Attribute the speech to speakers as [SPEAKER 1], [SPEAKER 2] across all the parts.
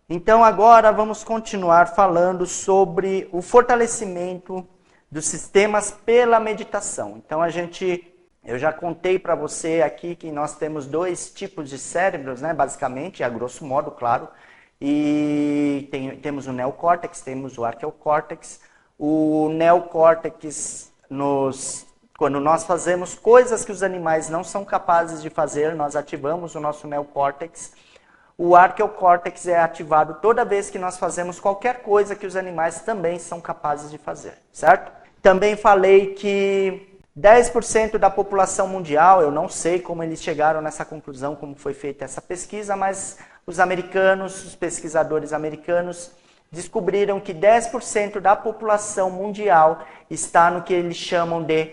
[SPEAKER 1] Então agora vamos continuar falando sobre o fortalecimento dos sistemas pela meditação. Então eu já contei para você aqui que nós temos dois tipos de cérebros, né, basicamente, a grosso modo, claro. E temos o neocórtex, temos o arqueocórtex. O neocórtex, quando nós fazemos coisas que os animais não são capazes de fazer, nós ativamos o nosso neocórtex. O arqueocórtex é ativado toda vez que nós fazemos qualquer coisa que os animais também são capazes de fazer, certo? Também falei que 10% da população mundial, eu não sei como eles chegaram nessa conclusão, como foi feita essa pesquisa, mas os pesquisadores americanos, descobriram que 10% da população mundial está no que eles chamam de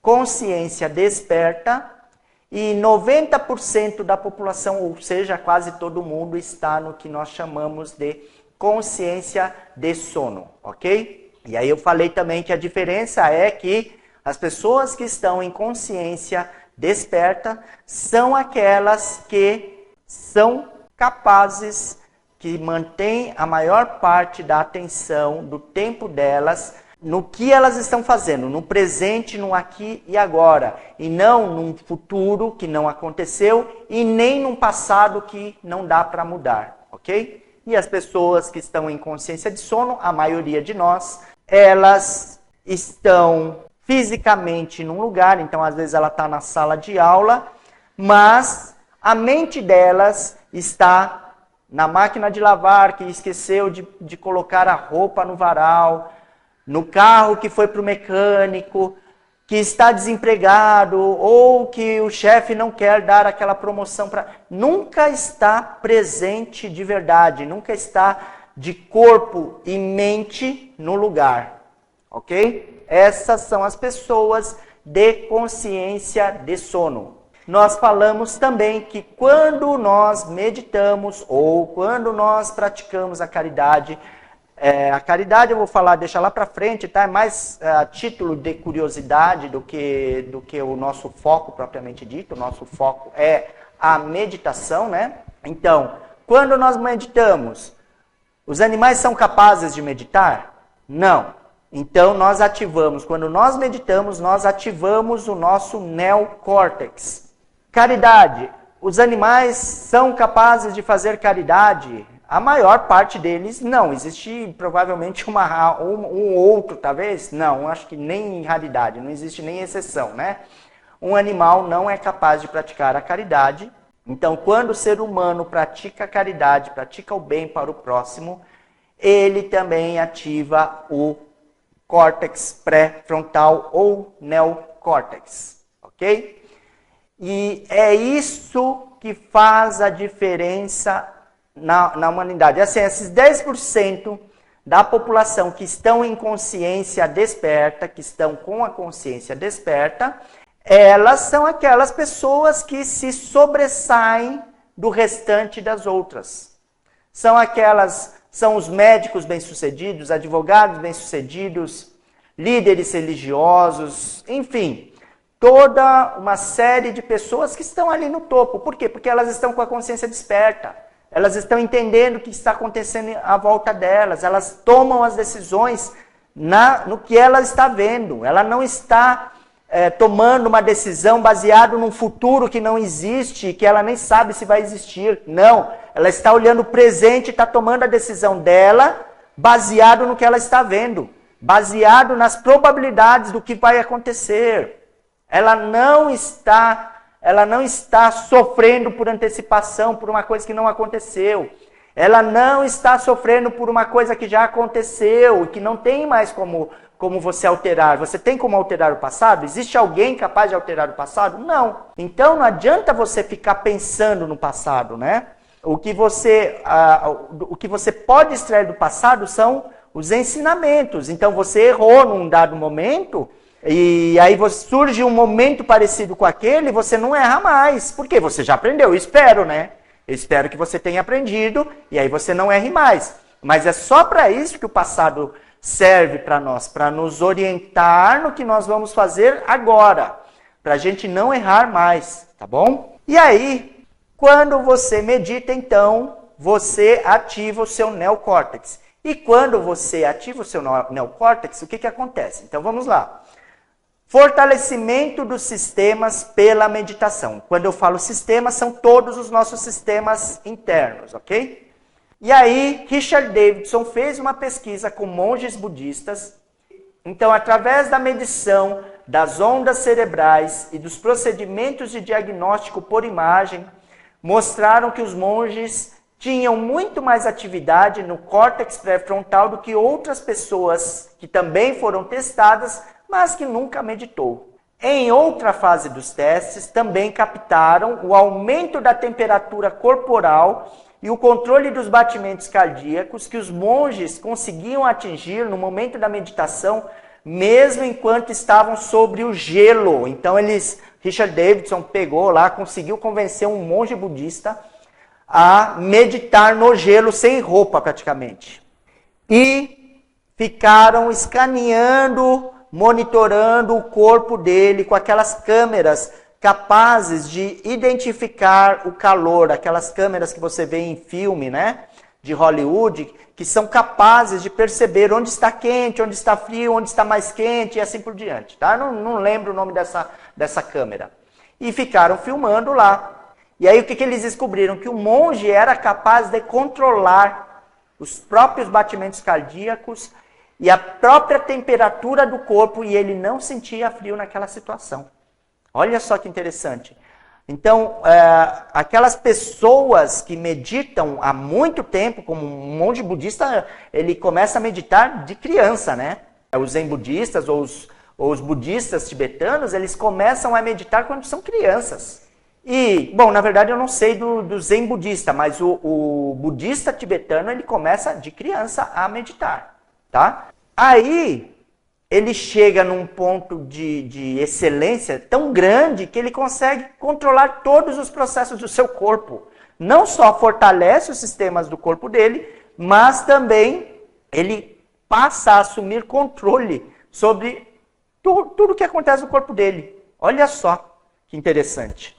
[SPEAKER 1] consciência desperta, e 90% da população, ou seja, quase todo mundo, está no que nós chamamos de consciência de sono, ok? E aí eu falei também que a diferença é que as pessoas que estão em consciência desperta são aquelas que são capazes, que mantêm a maior parte da atenção, do tempo delas, no que elas estão fazendo, no presente, no aqui e agora, e não num futuro que não aconteceu e nem num passado que não dá para mudar, ok? E as pessoas que estão em consciência de sono, a maioria de nós, elas estão fisicamente num lugar, então às vezes ela está na sala de aula, mas a mente delas está na máquina de lavar, que esqueceu de colocar a roupa no varal, no carro que foi para o mecânico, que está desempregado, ou que o chefe não quer dar aquela promoção para... Nunca está presente de verdade, nunca está de corpo e mente no lugar, ok? Essas são as pessoas de consciência de sono. Nós falamos também que quando nós meditamos ou quando nós praticamos a caridade eu vou falar, deixa lá para frente, tá? É mais a título de curiosidade do que o nosso foco propriamente dito. O nosso foco é a meditação, né? Então, quando nós meditamos, os animais são capazes de meditar? Não. Então, quando nós meditamos, nós ativamos o nosso neocórtex. Caridade. Os animais são capazes de fazer caridade? A maior parte deles não. Existe provavelmente um outro, talvez? Não, acho que nem em raridade, não existe nem exceção, né? Um animal não é capaz de praticar a caridade. Então, quando o ser humano pratica a caridade, pratica o bem para o próximo, ele também ativa o córtex pré-frontal ou neocórtex, ok? E é isso que faz a diferença na humanidade. Assim, esses 10% da população que estão em consciência desperta, que estão com a consciência desperta, elas são aquelas pessoas que se sobressaem do restante das outras. São os médicos bem-sucedidos, advogados bem-sucedidos, líderes religiosos, enfim, toda uma série de pessoas que estão ali no topo. Por quê? Porque elas estão com a consciência desperta. Elas estão entendendo o que está acontecendo à volta delas. Elas tomam as decisões no que ela está vendo. Ela não está tomando uma decisão baseada num futuro que não existe e que ela nem sabe se vai existir. Não. Ela está olhando o presente e está tomando a decisão dela baseado no que ela está vendo. Baseado nas probabilidades do que vai acontecer. Ela não está sofrendo por antecipação, por uma coisa que não aconteceu. Ela não está sofrendo por uma coisa que já aconteceu e que não tem mais como você alterar. Você tem como alterar o passado? Existe alguém capaz de alterar o passado? Não. Então não adianta você ficar pensando no passado, né? O que você pode extrair do passado são os ensinamentos. Então você errou num dado momento... E aí surge um momento parecido com aquele e você não erra mais. Por quê? Você já aprendeu, eu espero, né? Eu espero que você tenha aprendido e aí você não erre mais. Mas é só para isso que o passado serve para nós, para nos orientar no que nós vamos fazer agora. Para a gente não errar mais, tá bom? E aí, quando você medita, então, você ativa o seu neocórtex. E quando você ativa o seu neocórtex, o que acontece? Então vamos lá. Fortalecimento dos sistemas pela meditação. Quando eu falo sistemas, são todos os nossos sistemas internos, ok? E aí, Richard Davidson fez uma pesquisa com monges budistas. Então, através da medição das ondas cerebrais e dos procedimentos de diagnóstico por imagem, mostraram que os monges tinham muito mais atividade no córtex pré-frontal do que outras pessoas que também foram testadas, mas que nunca meditou. Em outra fase dos testes, também captaram o aumento da temperatura corporal e o controle dos batimentos cardíacos que os monges conseguiam atingir no momento da meditação, mesmo enquanto estavam sobre o gelo. Então, Richard Davidson pegou lá, conseguiu convencer um monge budista a meditar no gelo sem roupa praticamente. E ficaram escaneando, monitorando o corpo dele com aquelas câmeras capazes de identificar o calor, aquelas câmeras que você vê em filme, né, de Hollywood, que são capazes de perceber onde está quente, onde está frio, onde está mais quente e assim por diante, tá? Não lembro o nome dessa câmera. E ficaram filmando lá. E aí o que eles descobriram? Que o monge era capaz de controlar os próprios batimentos cardíacos e a própria temperatura do corpo e ele não sentia frio naquela situação. Olha só que interessante. Então, aquelas pessoas que meditam há muito tempo, como um monge budista, ele começa a meditar de criança, né? Os zen budistas ou os budistas tibetanos, eles começam a meditar quando são crianças. E, bom, na verdade eu não sei do zen budista, mas o budista tibetano, ele começa de criança a meditar, tá? Aí, ele chega num ponto de excelência tão grande que ele consegue controlar todos os processos do seu corpo. Não só fortalece os sistemas do corpo dele, mas também ele passa a assumir controle sobre tudo que acontece no corpo dele. Olha só que interessante.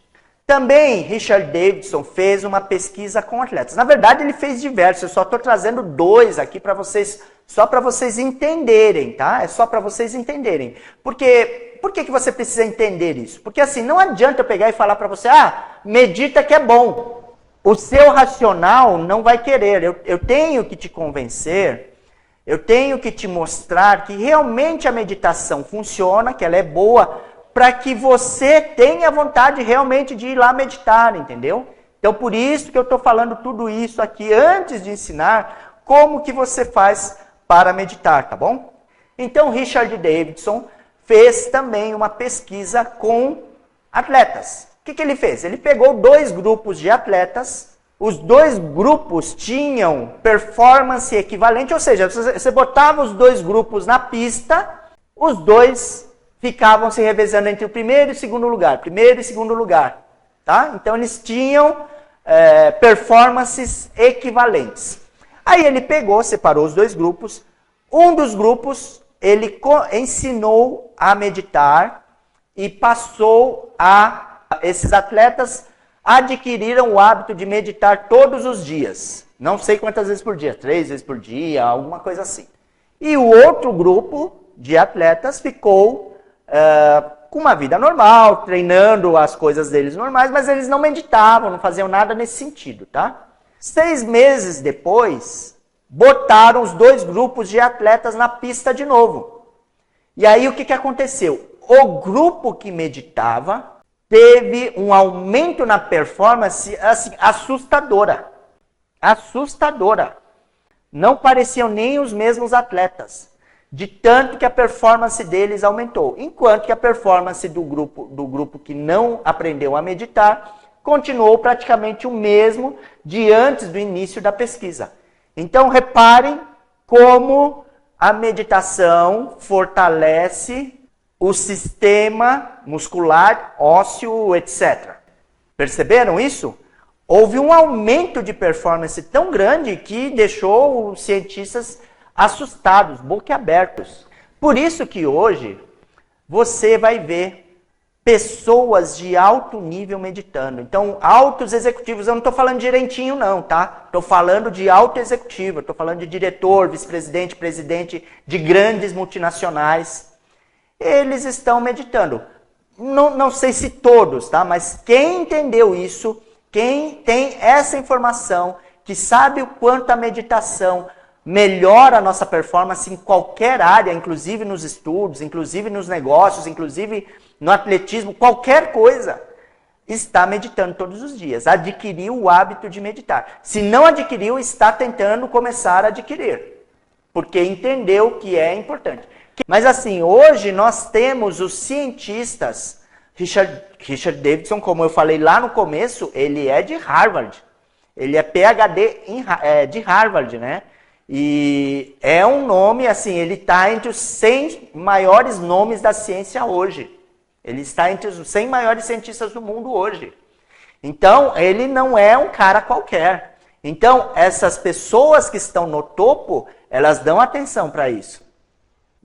[SPEAKER 1] Também Richard Davidson fez uma pesquisa com atletas. Na verdade, ele fez diversos, eu só estou trazendo 2 aqui para vocês, só para vocês entenderem, tá? É só para vocês entenderem. Por que você precisa entender isso? Porque assim, não adianta eu pegar e falar para você, medita que é bom. O seu racional não vai querer. Eu tenho que te convencer, eu tenho que te mostrar que realmente a meditação funciona, que ela é boa, para que você tenha vontade realmente de ir lá meditar, entendeu? Então, por isso que eu estou falando tudo isso aqui, antes de ensinar como que você faz para meditar, tá bom? Então, Richard Davidson fez também uma pesquisa com atletas. O que ele fez? Ele pegou 2 grupos de atletas, os 2 grupos tinham performance equivalente, ou seja, você botava os 2 grupos na pista, os 2 ficavam se revezando entre o primeiro e o segundo lugar, tá? Então eles tinham performances equivalentes. Aí ele separou os 2 grupos. Um dos grupos ele ensinou a meditar e passou esses atletas adquiriram o hábito de meditar todos os dias. Não sei quantas vezes por dia, 3 vezes por dia, alguma coisa assim. E o outro grupo de atletas ficou com uma vida normal, treinando as coisas deles normais, mas eles não meditavam, não faziam nada nesse sentido, tá? 6 meses depois, botaram os 2 grupos de atletas na pista de novo. E aí o que aconteceu? O grupo que meditava teve um aumento na performance assim, assustadora. Assustadora. Não pareciam nem os mesmos atletas. De tanto que a performance deles aumentou. Enquanto que a performance do grupo que não aprendeu a meditar continuou praticamente o mesmo de antes do início da pesquisa. Então, reparem como a meditação fortalece o sistema muscular, ósseo, etc. Perceberam isso? Houve um aumento de performance tão grande que deixou os cientistas assustados, boquiabertos. Por isso que hoje você vai ver pessoas de alto nível meditando. Então, altos executivos, eu não estou falando de gerentinho não, tá? Estou falando de alto executivo, estou falando de diretor, vice-presidente, presidente de grandes multinacionais. Eles estão meditando. Não sei se todos, tá? Mas quem entendeu isso, quem tem essa informação, que sabe o quanto a meditação melhora a nossa performance em qualquer área, inclusive nos estudos, inclusive nos negócios, inclusive no atletismo, qualquer coisa, está meditando todos os dias. Adquiriu o hábito de meditar. Se não adquiriu, está tentando começar a adquirir, porque entendeu que é importante. Mas assim, hoje nós temos os cientistas, Richard Davidson, como eu falei lá no começo, ele é de Harvard. Ele é PhD de Harvard, né? E é um nome, assim, ele está entre os 100 maiores nomes da ciência hoje. Ele está entre os 100 maiores cientistas do mundo hoje. Então, ele não é um cara qualquer. Então, essas pessoas que estão no topo, elas dão atenção para isso.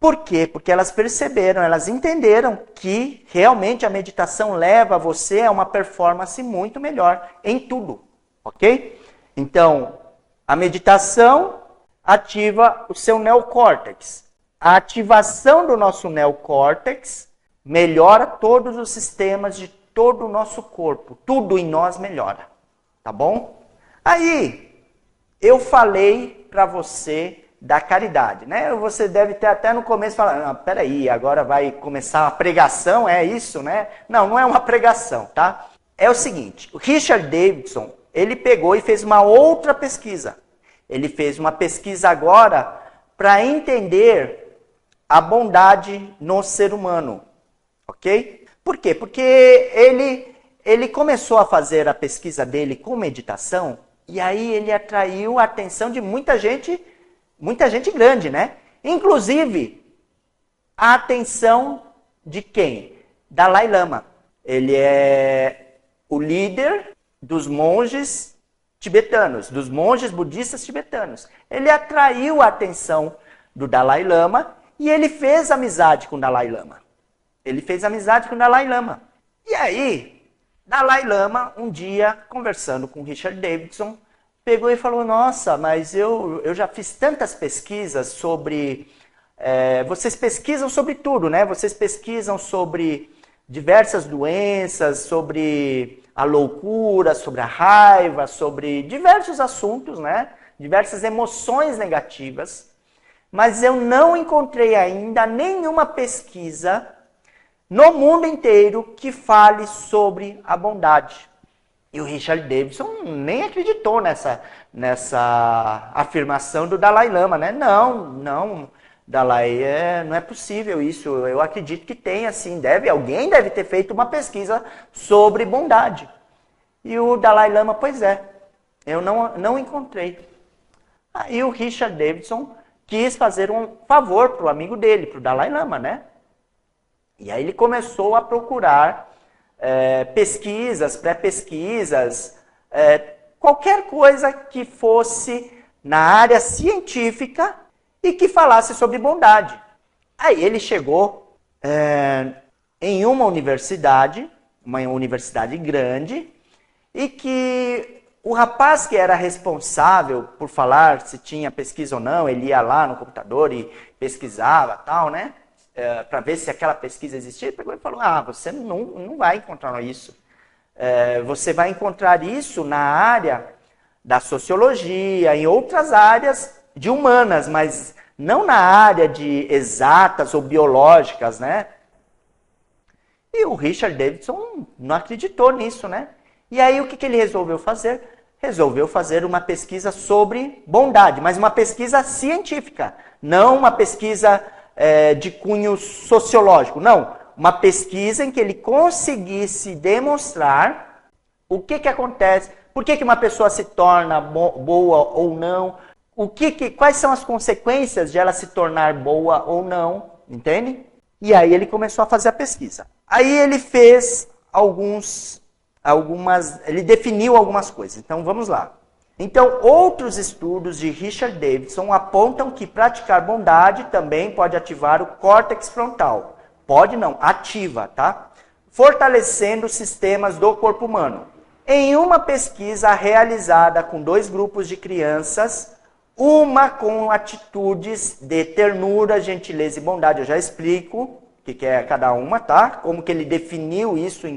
[SPEAKER 1] Por quê? Porque elas perceberam, elas entenderam que realmente a meditação leva você a uma performance muito melhor em tudo. Ok? Então, a meditação ativa o seu neocórtex. A ativação do nosso neocórtex melhora todos os sistemas de todo o nosso corpo. Tudo em nós melhora. Tá bom? Aí, eu falei para você da caridade, né? Você deve ter até no começo falado, peraí, agora vai começar uma pregação, é isso, né? Não é uma pregação, tá? É o seguinte, o Richard Davidson, ele pegou e fez uma outra pesquisa. Ele fez uma pesquisa agora para entender a bondade no ser humano, ok? Por quê? Porque ele começou a fazer a pesquisa dele com meditação e aí ele atraiu a atenção de muita gente grande, né? Inclusive, a atenção de quem? Dalai Lama. Ele é o líder dos monges tibetanos, dos monges budistas tibetanos. Ele atraiu a atenção do Dalai Lama e ele fez amizade com o Dalai Lama. E aí, Dalai Lama, um dia, conversando com Richard Davidson, pegou e falou, nossa, mas eu já fiz tantas pesquisas sobre... vocês pesquisam sobre tudo, né? Vocês pesquisam sobre diversas doenças, sobre a loucura, sobre a raiva, sobre diversos assuntos, né? Diversas emoções negativas. Mas eu não encontrei ainda nenhuma pesquisa no mundo inteiro que fale sobre a bondade. E o Richard Davidson nem acreditou nessa afirmação do Dalai Lama, né? Não, Dalai, não é possível isso. Eu acredito que tenha, sim. Alguém deve ter feito uma pesquisa sobre bondade. E o Dalai Lama, pois é, eu não encontrei. Aí o Richard Davidson quis fazer um favor para o amigo dele, para o Dalai Lama, né? E aí ele começou a procurar pesquisas, pré-pesquisas, qualquer coisa que fosse na área científica e que falasse sobre bondade. Aí ele chegou em uma universidade grande, e que o rapaz que era responsável por falar se tinha pesquisa ou não, ele ia lá no computador e pesquisava tal, né? Para ver se aquela pesquisa existia, ele pegou e falou, você não vai encontrar isso. Você vai encontrar isso na área da sociologia, em outras áreas de humanas, mas não na área de exatas ou biológicas, né? E o Richard Davidson não acreditou nisso, né? E aí o que ele resolveu fazer? Resolveu fazer uma pesquisa sobre bondade, mas uma pesquisa científica, não uma pesquisa de cunho sociológico, não. Uma pesquisa em que ele conseguisse demonstrar o que acontece, por que uma pessoa se torna boa ou não, quais são as consequências de ela se tornar boa ou não, entende? E aí ele começou a fazer a pesquisa. Aí ele fez ele definiu algumas coisas. Então vamos lá. Então, outros estudos de Richard Davidson apontam que praticar bondade também pode ativar o córtex frontal. Pode não, ativa, tá? fortalecendo os sistemas do corpo humano. Em uma pesquisa realizada com 2 grupos de crianças, uma com atitudes de ternura, gentileza e bondade, eu já explico o que é cada uma, tá? Como que ele definiu isso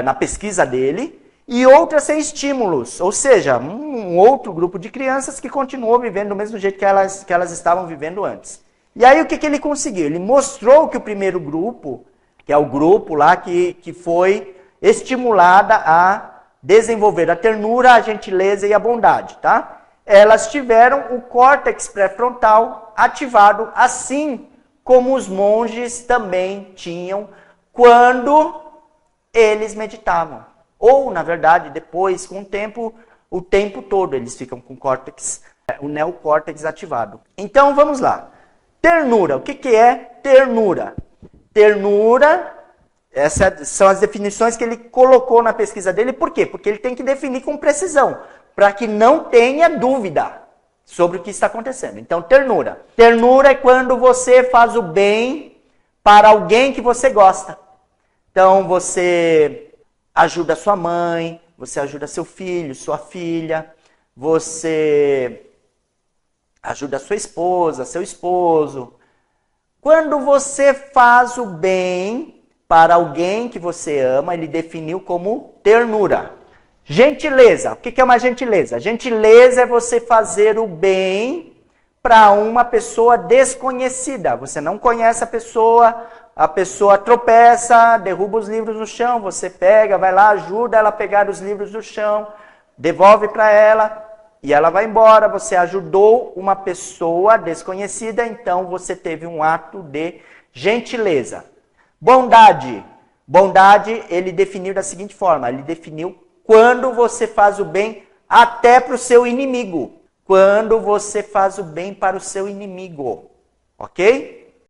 [SPEAKER 1] na pesquisa dele. E outra sem estímulos, ou seja, um outro grupo de crianças que continuou vivendo do mesmo jeito que elas estavam vivendo antes. E aí o que ele conseguiu? Ele mostrou que o primeiro grupo, que é o grupo lá que foi estimulada a desenvolver a ternura, a gentileza e a bondade, tá? Elas tiveram o córtex pré-frontal ativado, assim como os monges também tinham quando eles meditavam. Ou, na verdade, depois, com o tempo todo, eles ficam com o neocórtex ativado. Então, vamos lá. Ternura. O que é ternura? Ternura, essas são as definições que ele colocou na pesquisa dele. Por quê? Porque ele tem que definir com precisão, para que não tenha dúvida sobre o que está acontecendo. Então, ternura. Ternura é quando você faz o bem para alguém que você gosta. Então, você ajuda sua mãe, você ajuda seu filho, sua filha, você ajuda sua esposa, seu esposo. Quando você faz o bem para alguém que você ama, ele definiu como ternura. Gentileza. O que é uma gentileza? Gentileza é você fazer o bem para uma pessoa desconhecida. Você não conhece a pessoa tropeça, derruba os livros no chão, você pega, vai lá, ajuda ela a pegar os livros do chão, devolve para ela e ela vai embora. Você ajudou uma pessoa desconhecida, então você teve um ato de gentileza. Bondade. Bondade ele definiu da seguinte forma, ele definiu quando você faz o bem até para o seu inimigo. Quando você faz o bem para o seu inimigo, ok?